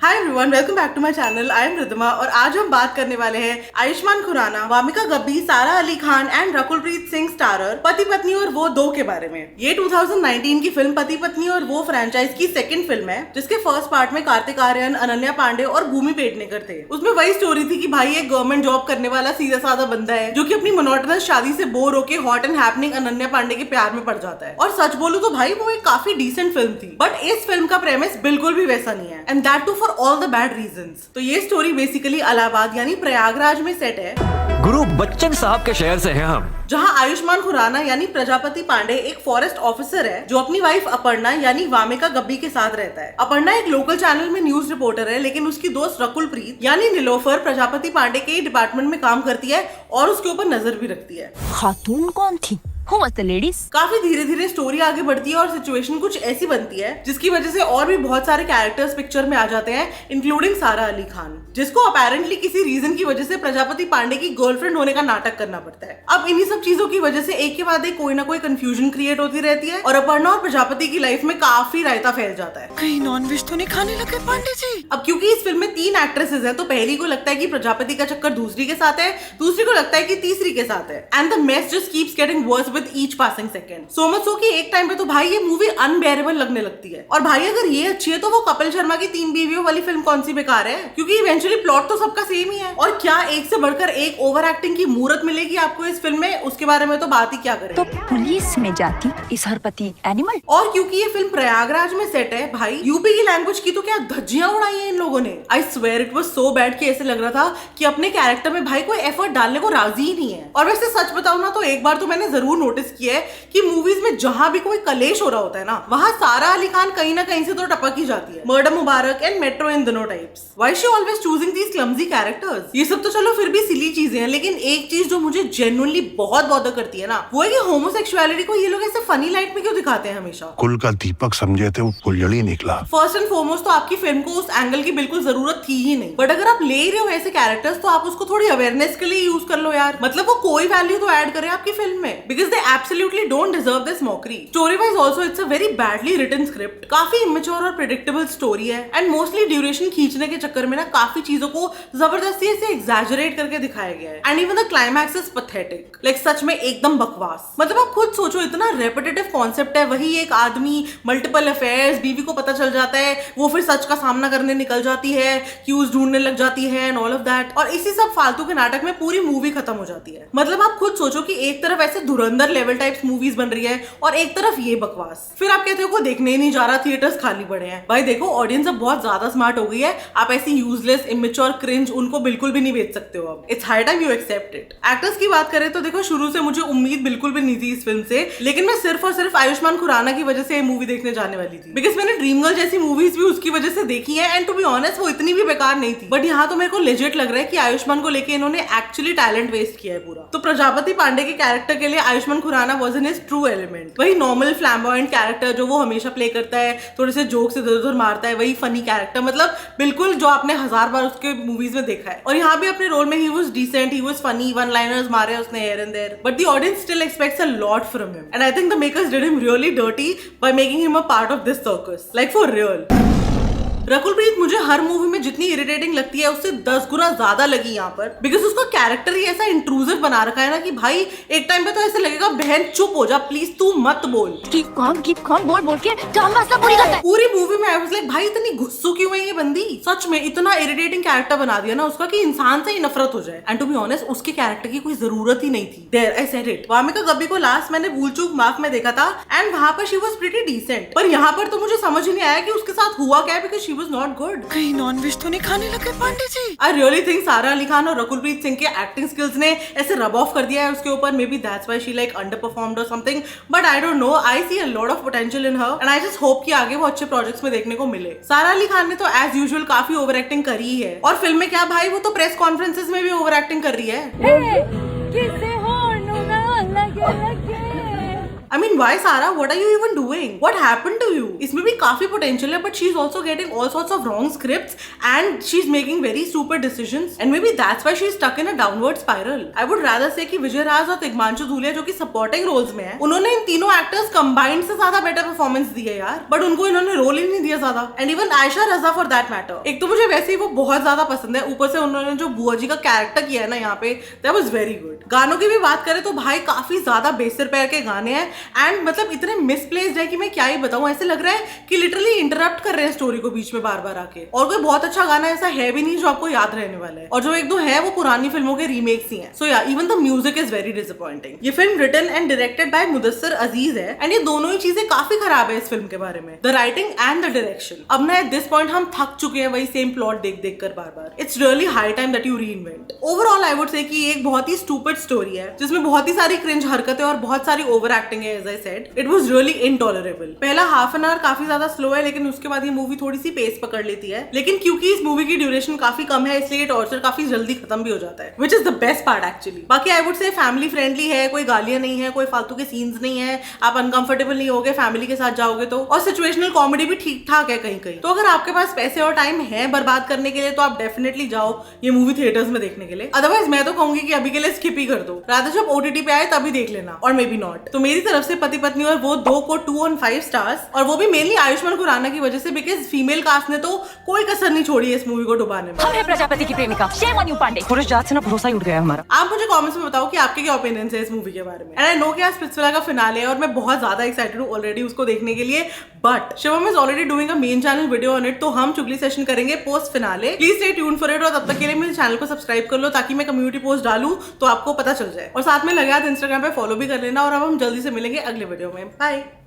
Hi everyone, welcome back to my channel. I am Riddhima और आज हम बात करने वाले हैं आयुष्मान खुराना, वामिका गब्बी, सारा अली खान एंड रकुलप्रीत सिंह स्टारर पति पत्नी और वो दो के बारे में। ये 2019 की फिल्म पति पत्नी और वो फ्रेंचाइज की सेकंड फिल्म है, जिसके फर्स्ट पार्ट में कार्तिक आर्यन, अनन्या पांडे और भूमि पेडनेकर थे। उसमें वही स्टोरी थी कि भाई एक गवर्नमेंट जॉब करने वाला सीधा साधा बंदा है जो कि अपनी मोनोटोनस शादी से बोर होकर hot and happening Ananya Pandey के प्यार में पड़ जाता है। और सच बोलूं तो भाई वो एक काफी डिसेंट फिल्म थी, बट इस फिल्म का प्रेमिस बिल्कुल भी वैसा नहीं है, and that too for all the bad reasons. तो ये स्टोरी बेसिकली इलाहाबाद यानी प्रयागराज में सेट है। गुरु बच्चन साहब के शहर से हैं हम, जहां आयुष्मान खुराना यानी प्रजापति पांडे एक फॉरेस्ट ऑफिसर है जो अपनी वाइफ अपर्णा यानी वामिका गब्बी के साथ रहता है। अपर्णा एक लोकल चैनल में न्यूज रिपोर्टर है, लेकिन उसकी दोस्त रकुलप्रीत यानी नीलोफर प्रजापति पांडे के डिपार्टमेंट में काम करती है और उसके ऊपर नजर भी रखती है। खातून कौन थी? Who was the ladies? काफी धीरे धीरे स्टोरी आगे बढ़ती है और सिचुएशन कुछ ऐसी बनती है जिसकी वजह से और भी बहुत सारे कैरेक्टर्स पिक्चर में आ जाते हैं, इंक्लूडिंग सारा अली खान, जिसको अपेरेंटली किसी रीजन की वजह से प्रजापति पांडे की गर्लफ्रेंड होने का नाटक करना पड़ता है। अब इन्हीं सब चीजों की वजह से एक के बाद एक कोई ना कोई कंफ्यूजन क्रिएट होती रहती है और अपर्णा और प्रजापति की लाइफ में काफी रायता फैल जाता है। कहीं नॉनवेज तो नहीं खाने लगे पांडे जी? अब क्योंकि इस फिल्म में 3 एक्ट्रेसेस हैं, तो पहली को लगता है कि प्रजापति का चक्कर दूसरी के साथ है, दूसरी को लगता है कि तीसरी के साथ है, and the mess just keeps getting versed with each passing second. So much so कि एक टाइम पे तो भाई ये मूवी अनबेरेबल लगने लगती है। और भाई अगर ये अच्छी है तो वो कपिल शर्मा की 3 बीवियों वाली फिल्म कौन सी बेकार है, क्योंकि इवेंचुअली प्लॉट तो सबका सेम ही है। और क्या एक से बढ़कर एक ओवर एक्टिंग की मूर्त मिलेगी आपको इस फिल्म में, उसके बारे में तो बात ही क्या करें। तो पुलिस में जाती इस हरपति एनिमल। और क्योंकि ये फिल्म प्रयागराज में सेट है, भाई यूपी की लैंग्वेज की तो क्या धज्जियां उड़ाई है इन लोगों ने। I swear it was so bad कि ऐसे लग रहा था कि अपने कैरेक्टर में भाई कोई एफर्ट डालने को राजी ही नहीं है। और वैसे सच बताऊं ना तो एक बार तो मैंने जरूर नोटिस किया है कि मूवीज में जहां भी कोई कलेश हो रहा होता है ना, वहां सारा अली खान कहीं ना कहीं से तो टपक ही जाती है। Murder Mubarak and Metro In Dino types. Why she always choosing these clumsy characters. ये सब तो चलो फिर भी सिली चीजें हैं, लेकिन एक चीज जो मुझे जेन्युइनली बहुत बॉदर करती है ना, वो है कि होमोसेक्सुअलिटी को ये लोग ऐसे फनी लाइट में क्यों दिखाते हैं हमेशा। कुल का दीपक समझे थे वो फुलझड़ी निकला। फर्स्ट एंड फॉरमोस्ट तो आपकी फिल्म को उस एंगल की बिल्कुल जरूरत थी ही नहीं, बट अगर आप ले रहे हो ऐसे कैरेक्टर्स तो आप उसको थोड़ी अवेयरनेस के लिए यूज कर लो यार। मतलब वो कोई वैल्यू तो ऐड करे आपकी फिल्म में, because they absolutely don't deserve this mockery. Story wise also it's a very badly written script, काफी इमेच्योर और प्रेडिक्टेबल स्टोरी है, एंड मोस्टली ड्यूरेशन खींचने के चक्कर में ना काफी चीजों को जबरदस्ती से एग्जैजरेट करके दिखाया गया है, and even the climax is pathetic. Like such में एकदम बकवास। मतलब आप खुद सोचो, इतना रेपिटेटिव कॉन्सेप्ट है, वही एक आदमी, मल्टीपल अफेयर्स, बीवी को पता चल जाता है, वो फिर सच का सामना करने निकल जाती है, क्यूज ढूंढने लग जाती है एंड ऑल ऑफ दैट, और इसी सब फालतू के नाटक में पूरी मूवी खत्म हो जाती है। मतलब आप खुद सोचो कि एक तरफ ऐसे धुरंधर लेवल टाइप्स मूवीज बन रही है और एक तरफ ये बकवास। फिर आप कहते हो को देखने ही नहीं जा रहा, थिएटर्स खाली पड़े हैं। भाई देखो, ऑडियंस अब बहुत ज्यादा स्मार्ट हो गई है, आप ऐसी यूजलेस इमेच्योर क्रिंज उनको बिल्कुल भी नहीं बेच सकते हो। अब it's high time you accept it. Actors की बात करें तो देखो, शुरू से मुझे उम्मीद बिल्कुल भी नहीं थी इस फिल्म से, लेकिन मैं सिर्फ और सिर्फ आयुष्मान खुराना की वजह से ये मूवी देखने जाने वाली थी, बिकॉज मैंने ड्रीम गर्ल जैसी मूवीज भी उसकी वजह से देखी है, एंड टू बी ऑनेस्ट वो इतनी भी बेकार नहीं थी। बट यहाँ तो मेरे को लेजिट लग रहा है कि आयुष्मान को लेके इन्होंने एक्चुअली टैलेंट वेस्ट किया है पूरा। तो प्रजापति पांडे के कैरेक्टर के लिए Ayushmann Khurrana was in his true element. वही नॉर्मल फ्लैम्बॉयंट कैरेक्टर जो वो हमेशा प्ले करता है, थोड़े से जोक से इधर उधर मारता है, वही फनी कैरेक्टर, मतलब बिल्कुल जो आपने 1000 बार उसके मूवीज में देखा है। और यहाँ भी अपने रोल में he was decent, he was funny, one liners मारे उसने here and there, but the audience still expects a lot from him, and I think the makers did him really dirty by making him a part of this circus, like for real. Rakul Preet मुझे हर movie में जितनी irritating लगती है उससे 10 गुना ज्यादा लगी यहाँ पर, बिकॉज उसका कैरेक्टर ही ऐसा इंट्रूसिव बना रखा है ना कि भाई एक टाइम पे तो ऐसे लगेगा बहन चुप हो जा प्लीज, तू मत बोल। कीप कॉम बोल बोल के जान मसला पूरी करता है। पूरी मूवी में आई वाज लाइक भाई इतनी गुस्सू क्यों है ये बंदी। सच में इतना इरिटेटिंग कैरेक्टर बना दिया ना उसका कि इंसान से ही नफरत हो जाए, एंड टू बी ऑनेस्ट उसके कैरेक्टर की कोई जरूरत ही नहीं थी। There I said it. Wamiqa Gabbi को लास्ट मैंने भूल चूक माफ में देखा था, एंड वहां पर शी वाज प्रीटी डिसेंट, पर यहाँ पर तो मुझे समझ ही नहीं आया कि उसके साथ हुआ क्या, because she was not good. कहीं नॉनवेज तो नहीं खाने लगे Pandey ji? I really think सारा अली खान और रकुलप्रीत सिंह के एक्टिंग स्किल्स ने ऐसे रब ऑफ कर दिया है उसके ऊपर। Maybe that's why she like underperformed or something, but I don't know. I see a lot of potential in her, and I just hope कि आगे वो अच्छे प्रोजेक्ट्स में देखने को मिले। सारा अली खान ने तो एज यूजुअल काफी ओवर एक्टिंग करी ही है, और फिल्म में क्या भाई, वो तो प्रेस कॉन्फ्रेंसेस में भी ओवर एक्टिंग कर रही है। I mean, why Sara? What are you even doing? What happened to you? इसमें भी काफी potential है, but she's also getting all sorts of wrong scripts and she's making very stupid decisions. And maybe that's why she's stuck in a downward spiral. I would rather say कि विजय राज और तिग्मांशु धूलिया जो कि supporting roles में है, उन्होंने इन तीनों actors combined से ज्यादा better performance दी है यार. But उनको इन्होंने role ही नहीं दिया ज्यादा. And even Aisha Raza for that matter. एक तो मुझे वैसे ही वो बहुत ज्यादा पसंद है, ऊपर से उन्होंने जो बुआ जी का कैरेक्टर किया है ना यहाँ पे, that was very good. गानों की भी बात करें तो भाई काफी ज्यादा बेसिर पैर के गाने हैं एंड मतलब इतने मिसप्लेस्ड है कि मैं क्या ही बताऊं. ऐसे लग रहा है कि लिटरली इंटरप्ट कर रहे हैं स्टोरी को बीच में बार बार आके. और कोई बहुत अच्छा गाना ऐसा है भी नहीं जो आपको याद रहने वाला है, और जो एक दो है वो पुरानी फिल्मों के रीमेक्स ही हैं. सो या even the music is very disappointing. ये film written and directed by Mudassar Aziz है एंड ये दोनों ही चीजें काफी खराब है इस फिल्म के बारे में. The writing and the direction. अब ना एट दिस पॉइंट हम थक चुके हैं वही सेम प्लॉट देख देख कर बार बार. It's really high time that you reinvent. Overall I would say कि एक बहुत ही स्टूपिड स्टोरी है जिसमें बहुत ही सारी क्रिंज हरकतें और बहुत सारी ओवर एक्टिंग है. As I said, it was really intolerable. पहला हाफ एन आवर काफी ज्यादा स्लो है, लेकिन उसके बाद ये मूवी थोड़ी सी पेस पकड़ लेती है. लेकिन क्योंकि इस मूवी की ड्यूरेशन काफी कम है इसलिए टॉर्चर काफी जल्दी खत्म भी हो जाता है, which is the best part actually. बाकी I would say family friendly है, कोई गालियां नहीं है, कोई फालतू के सीन्स नहीं है, आप अनकंफर्टेबल नहीं होगे फैमिली के साथ जाओगे तो. और सिचुएशनल कॉमेडी भी ठीक ठाक है कहीं कहीं. तो अगर आपके पास पैसे और टाइम है बर्बाद करने के लिए तो आप डेफिनेटली जाओ ये मूवी थिएटर्स में देखने के लिए. अदरवाइज मैं तो कहूंगी कि अभी के लिए स्किप ही कर दो. रादर जब OTT पे आए तभी देख लेना, और मे बी नॉट. तो मेरी तरफ से पति पत्नी और वो दो को 2 on 5 स्टार्स, और वो भी मेनली आयुष्मान खुराना की वजह से, बिकॉज फीमेल कास्ट ने तो कोई कसर नहीं छोड़ी है इस मूवी को डुबाने में. हम है प्रजापति की प्रेमिका. Shame on you Pandey. पुरुष जात से ना भरोसा ही उठ गया हमारा. आप मुझे कमेंट्स में बताओ कि आपके क्या ओपिनियंस है इस मूवी के बारे में. एंड आई नो कि आज स्पिट्सविला का फिनाले है और मैं बहुत ज्यादा एक्साइटेड हूँ ऑलरेडी उसको देखने के लिए. But Shivam is already doing a main channel video on it, तो हम चुगली सेशन करेंगे post finale. Please stay tune for it, और तब तक के लिए मेरे चैनल को सब्सक्राइब कर लो ताकि मैं कम्युनिटी पोस्ट डालूं तो आपको पता चल जाए. और साथ में लगे हाथ इंस्टाग्राम पे फॉलो भी कर लेना. और अब हम जल्दी से मिलेंगे अगले वीडियो में. बाय.